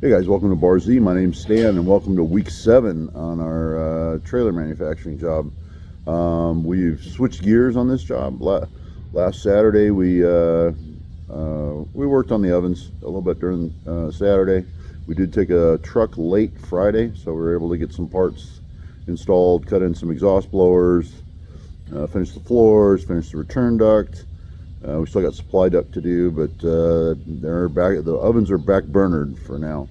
Hey guys, welcome to Bar Z. My name's Stan, and welcome to week 7 on our trailer manufacturing job. We've switched gears on this job. Last Saturday, we worked on the ovens a little bit during Saturday. We did take a truck late Friday, so we were able to get some parts installed, cut in some exhaust blowers, finish the floors, finish the return duct. We still got supply duct to do, but the ovens are back burnered for now.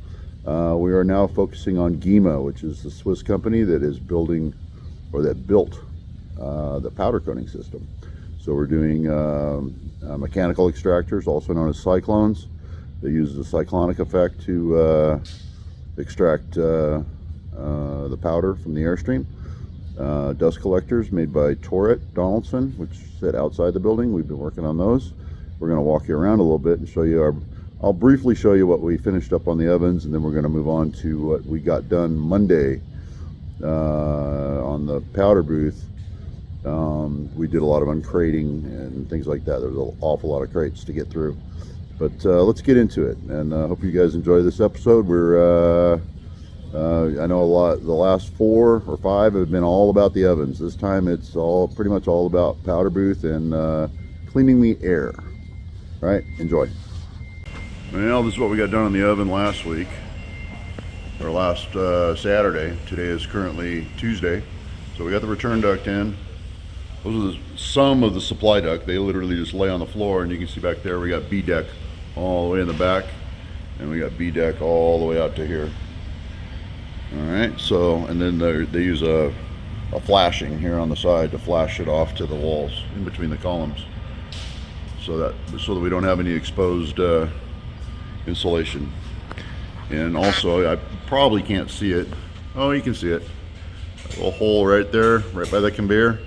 We are now focusing on GEMA, which is the Swiss company that is built the powder coating system. So we're doing mechanical extractors, also known as cyclones. They use the cyclonic effect to extract the powder from the airstream. Dust collectors made by Torit Donaldson, which sit outside the building. We've been working on those. We're going to walk you around a little bit and show you I'll briefly show you what we finished up on the ovens, and then we're going to move on to what we got done Monday on the powder booth. We did a lot of uncrating and things like that. There was an awful lot of crates to get through, but let's get into it, and I hope you guys enjoy this episode. I know the last 4 or 5 have been all about the ovens. This time it's pretty much all about powder booth and cleaning the air. All right, enjoy. Well, this is what we got done in the oven last week, or last Saturday. Today is currently Tuesday. So we got the return duct in. Those are some of the supply duct. They literally just lay on the floor, and you can see back there we got B deck all the way in the back, and we got B deck all the way out to here. All right, so, and then they use a flashing here on the side to flash it off to the walls in between the columns, so that we don't have any exposed insulation. And also, I probably can't see it. Oh, you can see it. A little hole right there, right by the conveyor.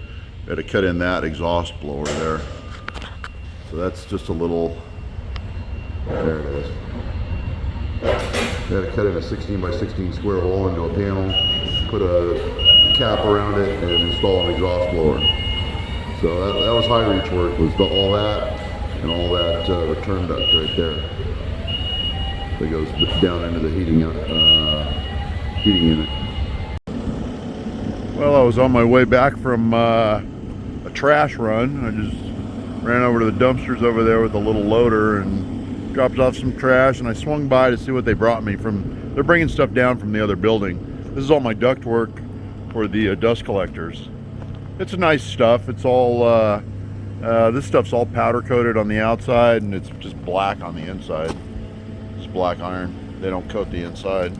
Got to cut in that exhaust blower there. So that's just a little. There it is. Got to cut in a 16 by 16 square hole into a panel, put a cap around it, and install an exhaust blower. So that was high reach work. Was all that and all that return duct right there that goes down into the heating unit. Well, I was on my way back from a trash run. I just ran over to the dumpsters over there with a little loader and dropped off some trash, and I swung by to see what they brought me from. They're bringing stuff down from the other building. This is all my duct work for the dust collectors. It's nice stuff. It's all this stuff's all powder coated on the outside, and it's just black on the inside. It's black iron. They don't coat the inside,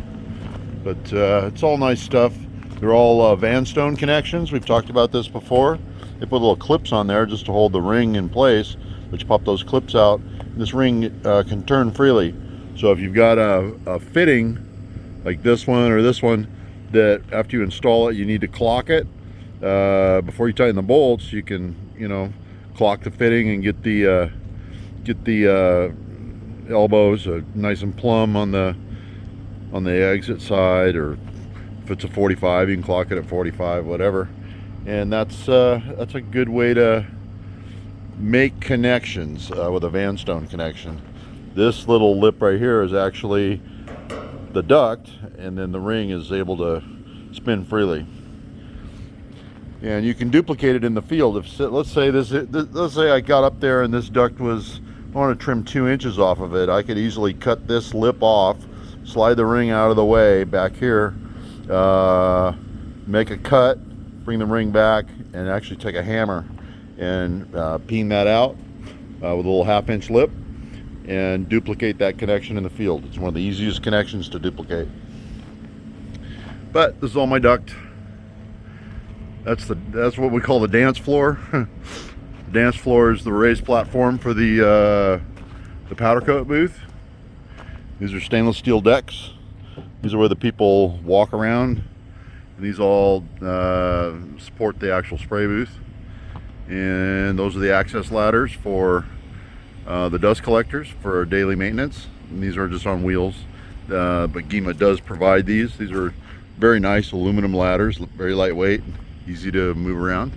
but it's all nice stuff. They're all Vanstone connections. We've talked about this before. They put little clips on there just to hold the ring in place, but you pop those clips out. This ring can turn freely. So if you've got a fitting like this one or this one, that after you install it, you need to clock it before you tighten the bolts. You can, clock the fitting and get the elbows nice and plumb on the exit side, or if it's a 45, you can clock it at 45, whatever. And that's a good way to make connections with a Vanstone connection. This little lip right here is actually the duct, and then the ring is able to spin freely. And you can duplicate it in the field. Let's say I got up there and this duct I want to trim 2 inches off of it. I could easily cut this lip off, slide the ring out of the way back here, make a cut, bring the ring back, and actually take a hammer and peen that out with a little 1/2 inch lip and duplicate that connection in the field. It's one of the easiest connections to duplicate. But this is all my duct. That's what we call the dance floor. The dance floor is the raised platform for the powder coat booth. These are stainless steel decks. These are where the people walk around. And these all support the actual spray booth. And those are the access ladders for the dust collectors for daily maintenance. And these are just on wheels, but GEMA does provide these. These are very nice aluminum ladders, very lightweight, easy to move around.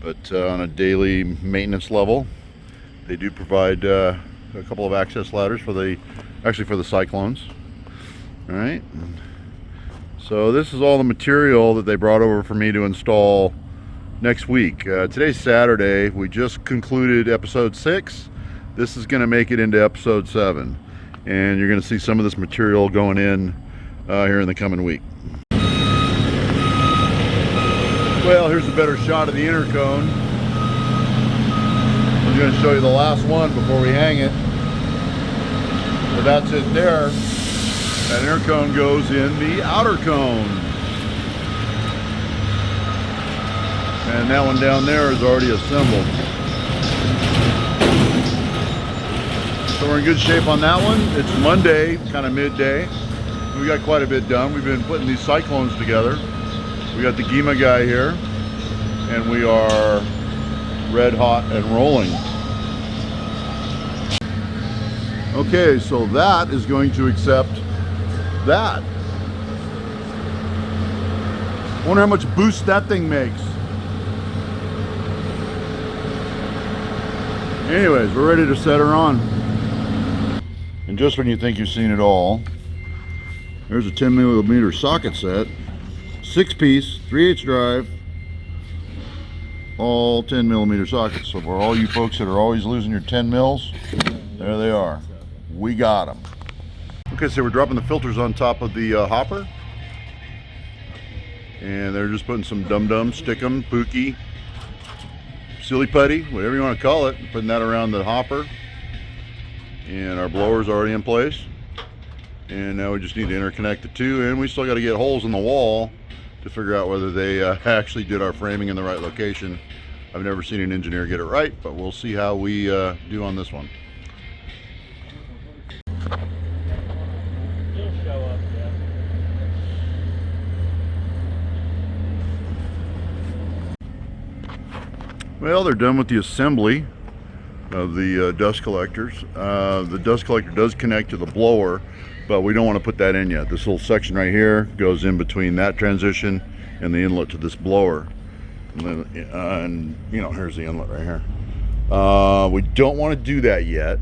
But on a daily maintenance level, they do provide a couple of access ladders for the cyclones. All right. So this is all the material that they brought over for me to install next week. Today's Saturday. We just concluded episode 6. This is going to make it into episode 7. And you're going to see some of this material going in here in the coming week. Well, here's a better shot of the inner cone. I'm going to show you the last one before we hang it. So that's it there. That inner cone goes in the outer cone. And that one down there is already assembled. So we're in good shape on that one. It's Monday, kind of midday. We got quite a bit done. We've been putting these cyclones together. We got the Gima guy here, and we are red hot and rolling. Okay, so that is going to accept that. Wonder how much boost that thing makes. Anyways, we're ready to set her on. And just when you think you've seen it all, there's a 10mm socket set, 6-piece, 3/8 drive, all 10mm sockets. So for all you folks that are always losing your 10 mils, there they are. We got them. Okay, so we're dropping the filters on top of the hopper. And they're just putting some dum-dum, stick-em, pookie, silly putty, whatever you want to call it, putting that around the hopper. And our blower's already in place. And now we just need to interconnect the two, and we still got to get holes in the wall to figure out whether they actually did our framing in the right location. I've never seen an engineer get it right, but we'll see how we do on this one. Well, they're done with the assembly of the dust collectors. The dust collector does connect to the blower, but we don't want to put that in yet. This little section right here goes in between that transition and the inlet to this blower. And you know, here's the inlet right here. We don't want to do that yet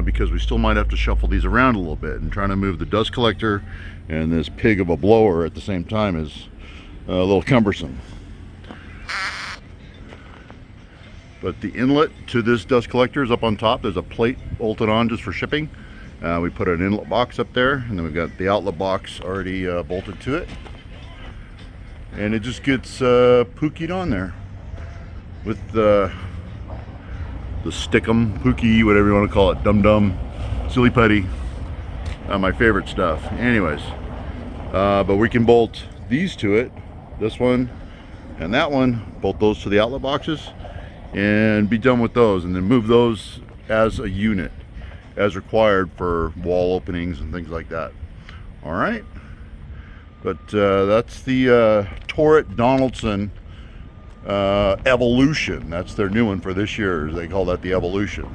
because we still might have to shuffle these around a little bit, and trying to move the dust collector and this pig of a blower at the same time is a little cumbersome. But the inlet to this dust collector is up on top. There's a plate bolted on just for shipping. We put an inlet box up there, and then we've got the outlet box already bolted to it. And it just gets pookied on there with the stick-em, pookie, whatever you want to call it, dum-dum, silly putty, my favorite stuff. Anyways, but we can bolt these to it, this one and that one, bolt those to the outlet boxes, and be done with those, and then move those as a unit as required for wall openings and things like that. All right, but that's the Torrit Donaldson Evolution. That's their new one for this year. They call that the Evolution.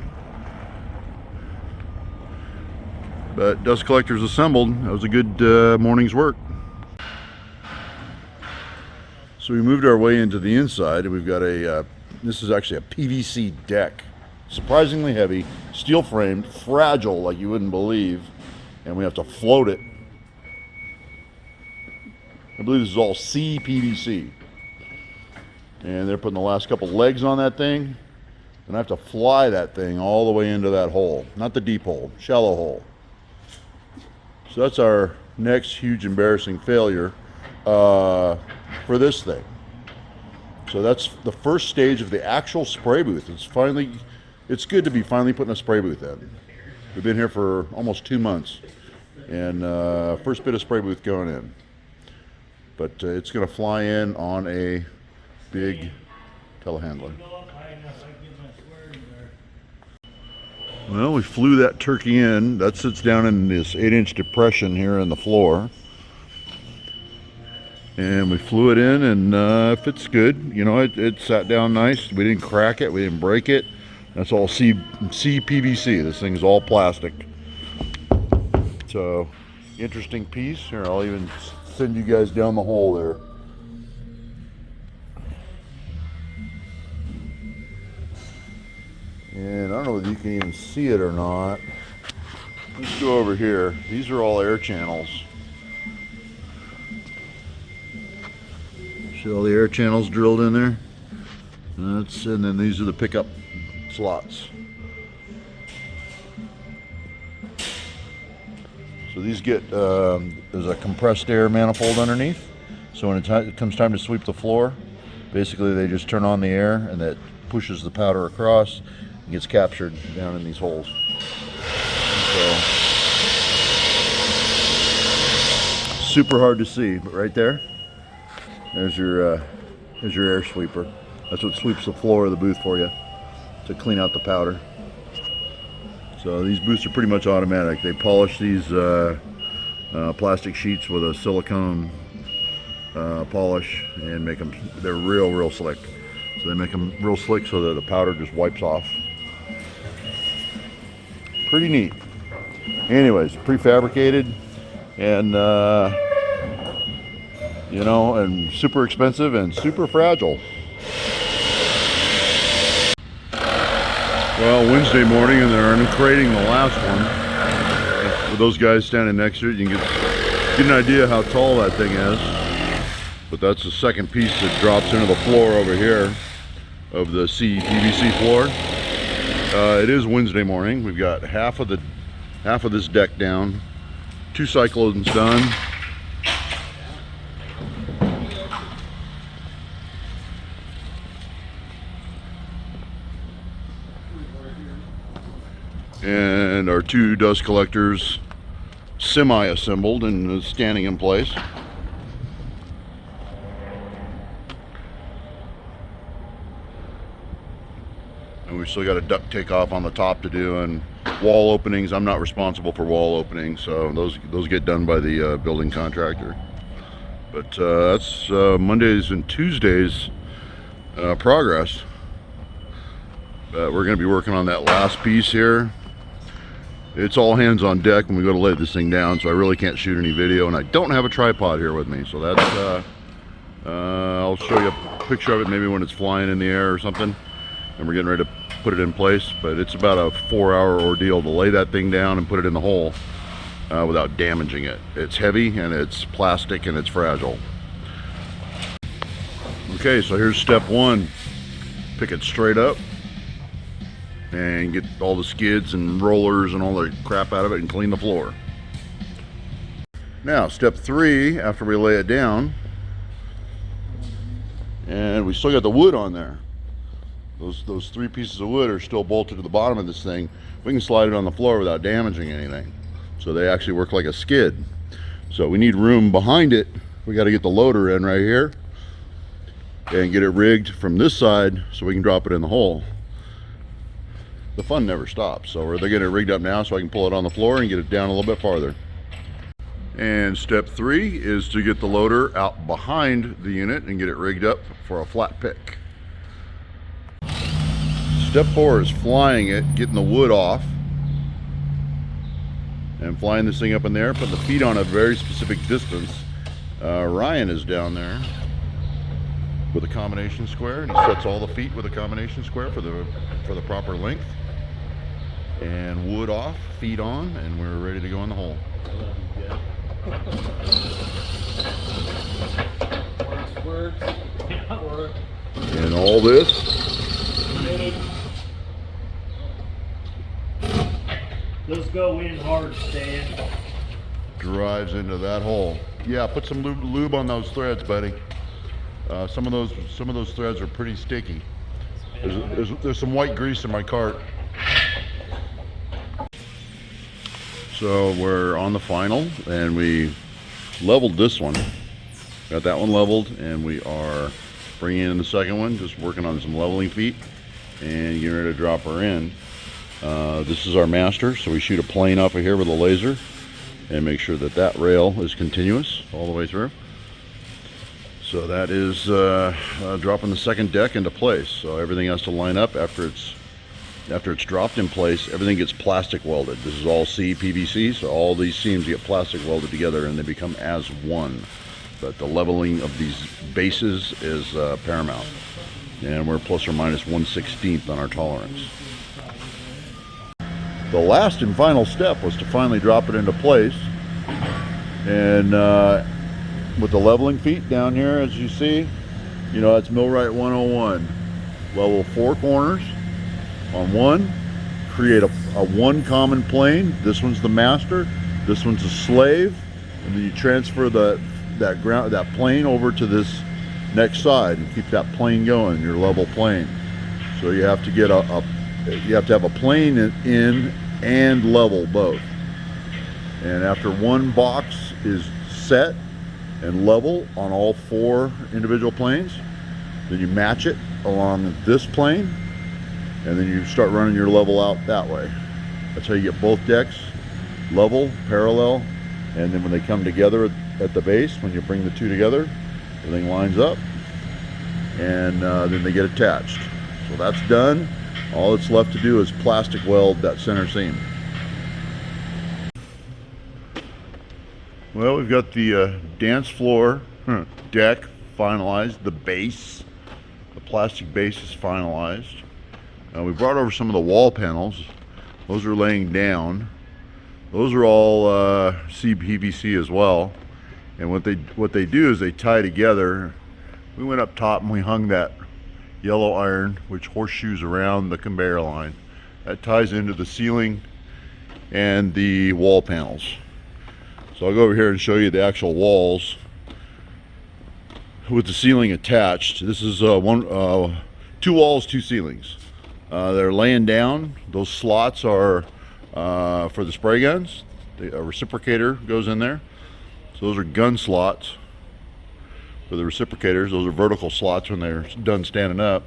But dust collectors assembled. That was a good morning's work. So we moved our way into the inside, and we've got a this is actually a PVC deck, surprisingly heavy, steel framed, fragile like you wouldn't believe, and we have to float it. I believe this is all CPVC, and they're putting the last couple legs on that thing, and I have to fly that thing all the way into that hole, not the deep hole, shallow hole. So that's our next huge embarrassing failure for this thing. So that's the first stage of the actual spray booth. It's good to be finally putting a spray booth in. We've been here for almost 2 months, and first bit of spray booth going in. But it's going to fly in on a big telehandler. Well, we flew that turkey in. That sits down in this 8-inch depression here in the floor. And we flew it in, and fits good. You know, it sat down nice. We didn't crack it, we didn't break it. That's all CPVC. This thing's all plastic. So, interesting piece. Here, I'll even send you guys down the hole there. And I don't know if you can even see it or not. Let's go over here. These are all air channels. See all the air channels drilled in there? And then these are the pickup slots. So these get, there's a compressed air manifold underneath. So when it comes time to sweep the floor, basically they just turn on the air and that pushes the powder across and gets captured down in these holes. So, super hard to see, but right there, there's your air sweeper. That's what sweeps the floor of the booth for you to clean out the powder. So these booths are pretty much automatic. They polish these plastic sheets with a silicone polish and make them, they're real slick. So they make them real slick so that the powder just wipes off. Pretty neat. Anyways, prefabricated and you know, and super expensive and super fragile. Well, Wednesday morning, and they're uncrating the last one. With those guys standing next to it, you can get an idea how tall that thing is. But that's the second piece that drops into the floor over here of the PVC floor. It is Wednesday morning. We've got half of this deck down, 2 cyclones done. And our 2 dust collectors semi-assembled and standing in place. And we've still got a duct takeoff on the top to do, and wall openings. I'm not responsible for wall openings, so those get done by the building contractor. But that's Mondays and Tuesdays progress. But we're going to be working on that last piece here. It's all hands on deck when we go to lay this thing down, so I really can't shoot any video, and I don't have a tripod here with me, so that's I'll show you a picture of it maybe when it's flying in the air or something and we're getting ready to put it in place. But it's about a 4-hour ordeal to lay that thing down and put it in the hole without damaging it. It's heavy and it's plastic and it's fragile. Okay, so here's step 1. Pick it straight up and get all the skids and rollers and all the crap out of it and clean the floor. Now step 3, after we lay it down, and we still got the wood on there. Those 3 pieces of wood are still bolted to the bottom of this thing. We can slide it on the floor without damaging anything. So they actually work like a skid. So we need room behind it. We got to get the loader in right here and get it rigged from this side so we can drop it in the hole. The fun never stops. So they're getting it rigged up now so I can pull it on the floor and get it down a little bit farther. And step 3 is to get the loader out behind the unit and get it rigged up for a flat pick. Step 4 is flying it, getting the wood off, and flying this thing up in there, putting the feet on a very specific distance. Ryan is down there with a combination square, and he sets all the feet with a combination square for the proper length. And wood off, feet on, and we're ready to go in the hole. And all this those go in hard, Stan. Drives into that hole. Yeah, put some lube on those threads, buddy. Some of those threads are pretty sticky. There's some white grease in my cart. So we're on the final, and we leveled this one. Got that one leveled, and we are bringing in the second one, just working on some leveling feet and getting ready to drop her in. This is our master, so we shoot a plane off of here with a laser and make sure that that rail is continuous all the way through. So that is dropping the second deck into place. So everything has to line up after it's dropped in place. Everything gets plastic welded. This is all PVC, so all these seams get plastic welded together and they become as one. But the leveling of these bases is paramount, and we're plus or minus 1/16 on our tolerance. The last and final step was to finally drop it into place, and with the leveling feet down here, as you see, You know, that's Millwright 101. Level 4 corners on one. Create a one common plane. This one's the master. This one's a slave. And then you transfer that plane over to this next side and keep that plane going, your level plane. So you have to get you have to have a plane in and level both. And after one box is set and level on all 4 individual planes, then you match it along this plane, and then you start running your level out that way. That's how you get both decks level, parallel, and then when they come together at the base, when you bring the two together, everything lines up, and then they get attached. So that's done. All that's left to do is plastic weld that center seam. Well, we've got the dance floor deck finalized, the base. The plastic base is finalized. We brought over some of the wall panels. Those are laying down. Those are all CPVC as well. And what they do is they tie together. We went up top and we hung that yellow iron, which horseshoes around the conveyor line. That ties into the ceiling and the wall panels. So I'll go over here and show you the actual walls with the ceiling attached. This is 2 walls, 2 ceilings. They're laying down. Those slots are for the spray guns. A reciprocator goes in there. So those are gun slots for the reciprocators. Those are vertical slots when they're done standing up.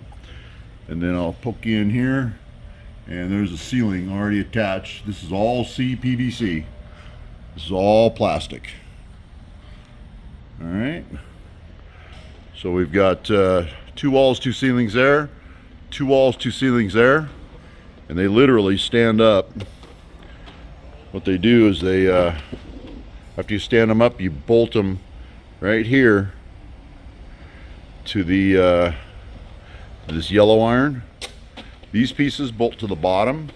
And then I'll poke you in here, and there's a ceiling already attached. This is all CPVC. This is all plastic. All right. So we've got 2 walls, 2 ceilings there, 2 walls, 2 ceilings there, and they literally stand up. What they do is they, after you stand them up, you bolt them right here to the this yellow iron. These pieces bolt to the bottom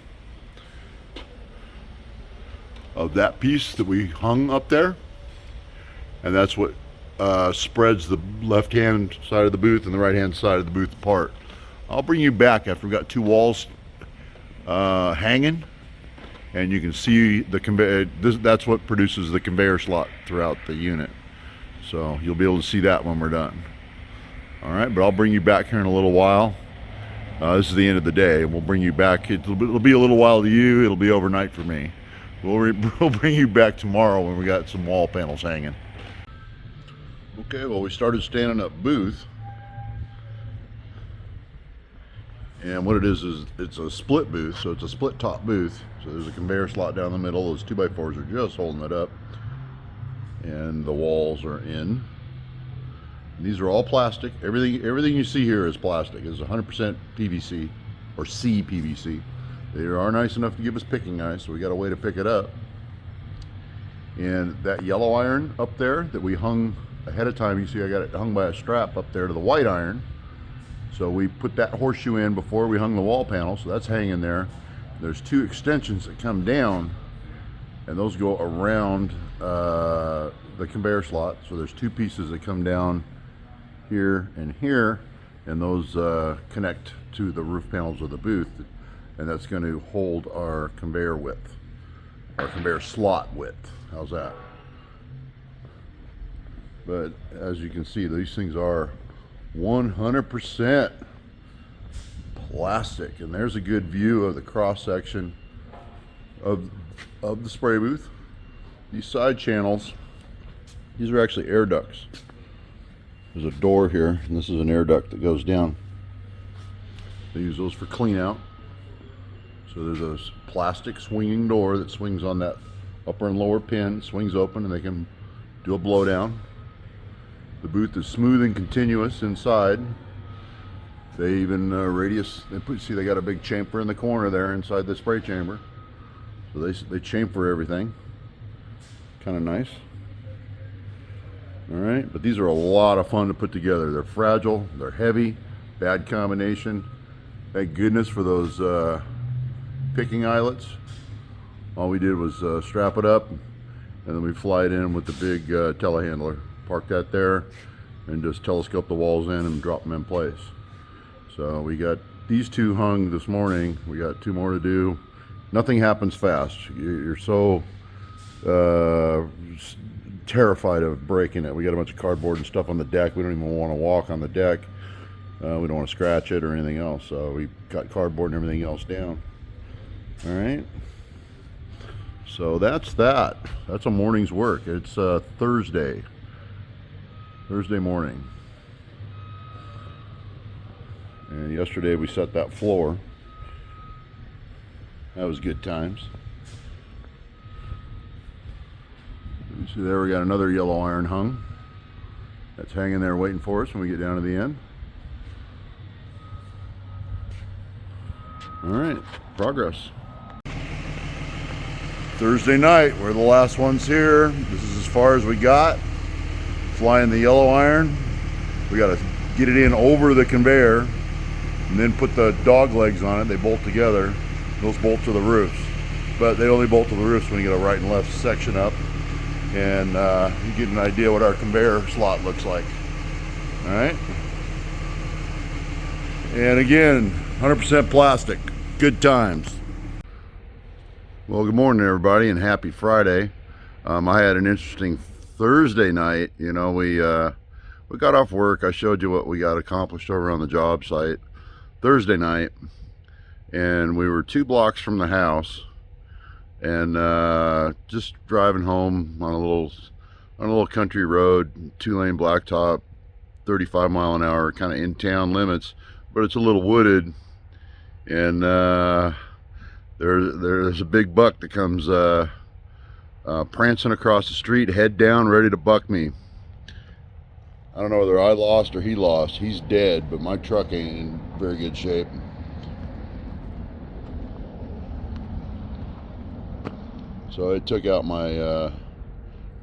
of that piece that we hung up there, and that's what spreads the left hand side of the booth and the right hand side of the booth apart. I'll bring you back after we've got 2 walls hanging, and you can see the conveyor. That's what produces the conveyor slot throughout the unit. So you'll be able to see that when we're done. All right, but I'll bring you back here in a little while. This is the end of the day, and we'll bring you back. It'll be a little while to you. It'll be overnight for me. We'll bring you back tomorrow when we got some wall panels hanging. Okay, well, we started standing up booth. And what it is it's a split booth, so it's a split top booth. So there's a conveyor slot down the middle. Those 2x4s are just holding it up. And the walls are in. And these are all plastic. Everything you see here is plastic. It's 100% PVC or CPVC. They are nice enough to give us picking ice, so we got a way to pick it up. And that yellow iron up there that we hung ahead of time, you see I got it hung by a strap up there to the white iron. So we put that horseshoe in before we hung the wall panel, so that's hanging there. There's 2 extensions that come down, and those go around the conveyor slot. So there's 2 pieces that come down here, and those connect to the roof panels of the booth, and that's going to hold our conveyor width, our conveyor slot width. How's that? But as you can see, these things are 100% plastic, and there's a good view of the cross section of the spray booth. These side channels, these are actually air ducts. There's a door here, and this is an air duct that goes down. They use those for clean out. So there's a plastic swinging door that swings on that upper and lower pin, swings open, and they can do a blowdown. The booth is smooth and continuous inside. They even see they got a big chamfer in the corner there inside the spray chamber. So they chamfer everything. Kind of nice. All right, but these are a lot of fun to put together. They're fragile, they're heavy, bad combination. Thank goodness for those picking eyelets. All we did was strap it up, and then we fly it in with the big telehandler. Park that there, and just telescope the walls in and drop them in place. So we got these two hung this morning. We got two more to do. Nothing happens fast. You're so terrified of breaking it. We got a bunch of cardboard and stuff on the deck. We don't even want to walk on the deck. We don't want to scratch it or anything else. So we got cardboard and everything else down. All right. So that's that. That's a morning's work. It's Thursday morning. And yesterday we set that floor. That was good times. You see there we got another yellow iron hung. That's hanging there waiting for us when we get down to the end. All right, progress. Thursday night, we're the last ones here. This is as far as we got. Flying the yellow iron. We got to get it in over the conveyor and then put the dog legs on it. They bolt together. Those bolt to the roofs, but they only bolt to the roofs when you get a right and left section up, and you get an idea what our conveyor slot looks like. All right, and again, 100% plastic. Good times. Well, good morning everybody and happy Friday. I had an interesting Thursday night. You know, we got off work. I showed you what we got accomplished over on the job site Thursday night. And we were 2 blocks from the house, and just driving home on a little country road, 2-lane blacktop, 35 mile an hour, kind of in town limits, but it's a little wooded. And there's a big buck that comes prancing across the street, head down, ready to buck me. I don't know whether I lost or he lost. He's dead, but my truck ain't in very good shape. So it took out my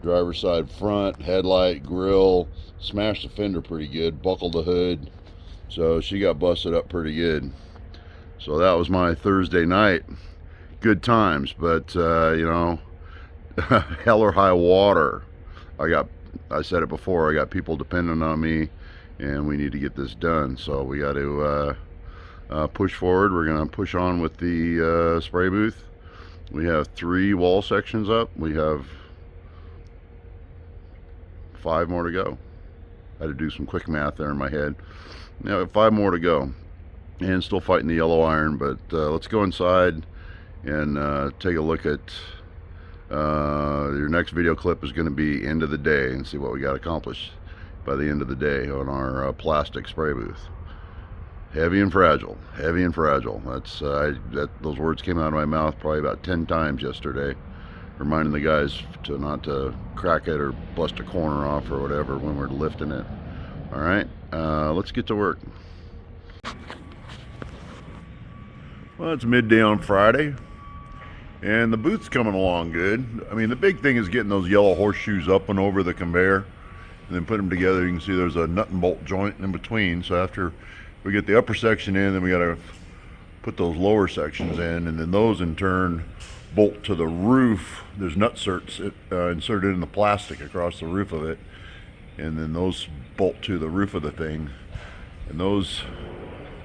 driver's side front, headlight, grill, smashed the fender pretty good, buckled the hood. So she got busted up pretty good. So that was my Thursday night. Good times, but you know, hell or high water. I said it before, I got people depending on me, and we need to get this done. So we got to push forward. We're going to push on with the spray booth. We have 3 wall sections up. We have 5 more to go. I had to do some quick math there in my head. Now 5 more to go, and still fighting the yellow iron. But let's go inside and take a look at your next video clip. Is going to be end of the day, and see what we got accomplished by the end of the day on our plastic spray booth. Heavy and fragile, heavy and fragile. That's those words came out of my mouth probably about 10 times yesterday, reminding the guys not to crack it or bust a corner off or whatever when we're lifting it. All right, let's get to work. Well, it's midday on Friday, and the booth's coming along good. I mean, the big thing is getting those yellow horseshoes up and over the conveyor, and then put them together. You can see there's a nut and bolt joint in between. So after we get the upper section in, then we got to put those lower sections in, and then those in turn bolt to the roof. There's nut certs inserted in the plastic across the roof of it, and then those bolt to the roof of the thing. And those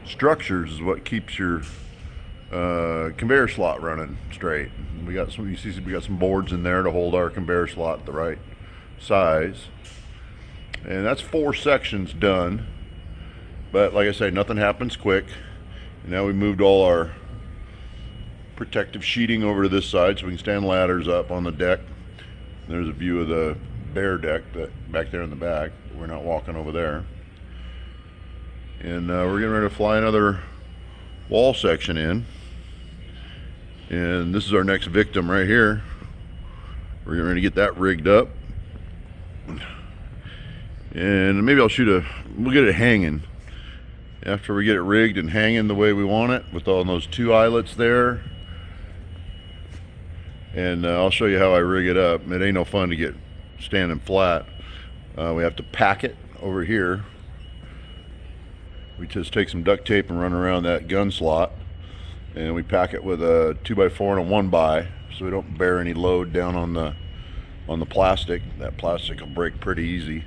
structures is what keeps your conveyor slot running straight. We got some, you see, we got some boards in there to hold our conveyor slot the right size, and that's 4 sections done. But like I say, nothing happens quick. And now we moved all our protective sheeting over to this side so we can stand ladders up on the deck. And there's a view of the bare deck that back there in the back. We're not walking over there. And we're getting ready to fly another wall section in. And this is our next victim right here. We're getting ready to get that rigged up. And maybe we'll get it hanging. After we get it rigged and hanging the way we want it, with all those 2 eyelets there. And I'll show you how I rig it up. It ain't no fun to get standing flat. We have to pack it over here. We just take some duct tape and run around that gun slot, and we pack it with a 2x4 and a 1x, so we don't bear any load down on the plastic. That plastic will break pretty easy.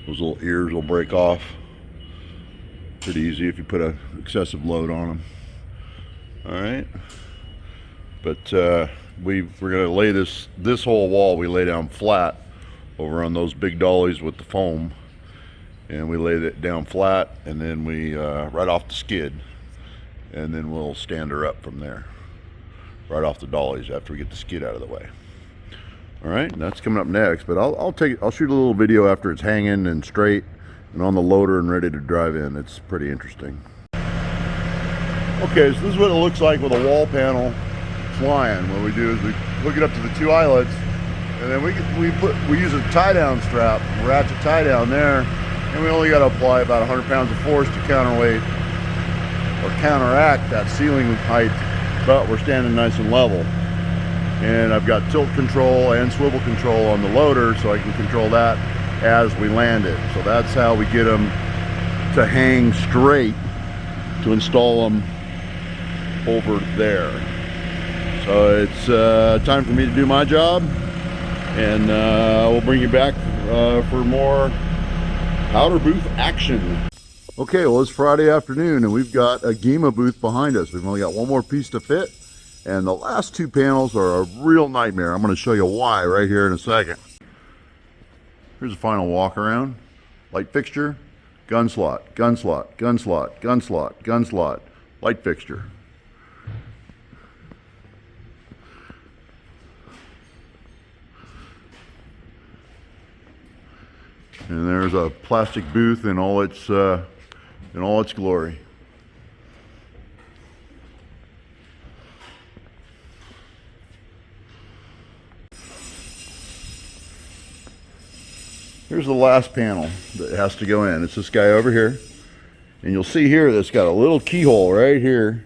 Those little ears will break off pretty easy if you put a excessive load on them. All right, but we're going to lay this whole wall we lay down flat over on those big dollies with the foam, and we lay it down flat, and then we right off the skid, and then we'll stand her up from there right off the dollies after we get the skid out of the way. All right, that's coming up next, but I'll shoot a little video after it's hanging and straight and on the loader and ready to drive in. It's pretty interesting. Okay, so this is what it looks like with a wall panel flying. What we do is we hook it up to the two eyelets, and then we use a tie down strap, ratchet tie down there, and we only got to apply about 100 pounds of force to counterweight or counteract that ceiling height, but we're standing nice and level. And I've got tilt control and swivel control on the loader, so I can control that as we land it. So that's how we get them to hang straight to install them over there. So it's time for me to do my job, and we'll bring you back for more powder booth action. Okay, well, it's Friday afternoon and we've got a GEMA booth behind us. We've only got one more piece to fit, and the last two panels are a real nightmare. I'm going to show you why right here in a second. Here's a final walk around. Light fixture, gun slot, gun slot, gun slot, gun slot, gun slot, light fixture. And there's a plastic booth in all its glory. Here's the last panel that has to go in. It's this guy over here. And you'll see here that's got a little keyhole right here.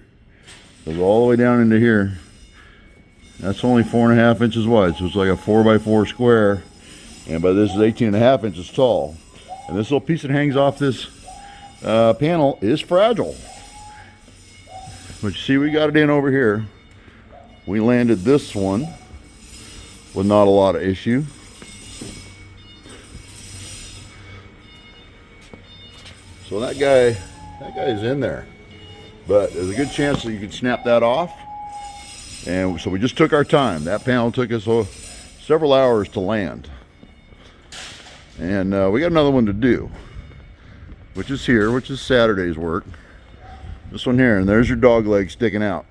Goes all the way down into here. That's only 4.5 inches wide, so it's like a 4x4 square. But this is 18.5 inches tall. And this little piece that hangs off this panel is fragile. But you see, we got it in over here. We landed this one with not a lot of issue. So that guy's in there, but there's a good chance that you could snap that off. And so we just took our time. That panel took us several hours to land, and we got another one to do, which is here, which is Saturday's work. This one here, and there's your dog leg sticking out,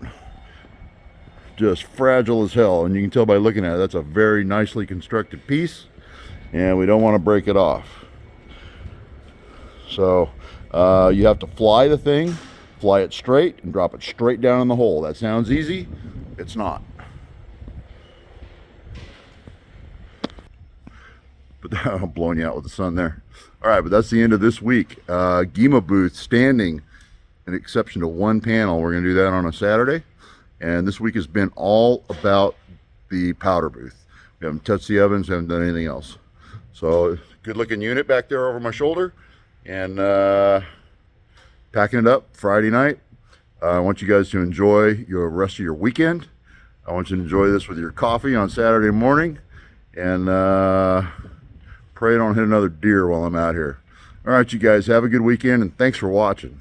just fragile as hell, and you can tell by looking at it that's a very nicely constructed piece, and we don't want to break it off. So you have to fly the thing, fly it straight, and drop it straight down in the hole. That sounds easy. It's not. But I'm blowing you out with the sun there. All right, but that's the end of this week. GEMA booth standing, an exception to one panel. We're going to do that on a Saturday. And this week has been all about the powder booth. We haven't touched the ovens, haven't done anything else. So good looking unit back there over my shoulder. And packing it up Friday night. I want you guys to enjoy your rest of your weekend. I want you to enjoy this with your coffee on Saturday morning, and pray I don't hit another deer while I'm out here. All right, you guys, have a good weekend, and thanks for watching.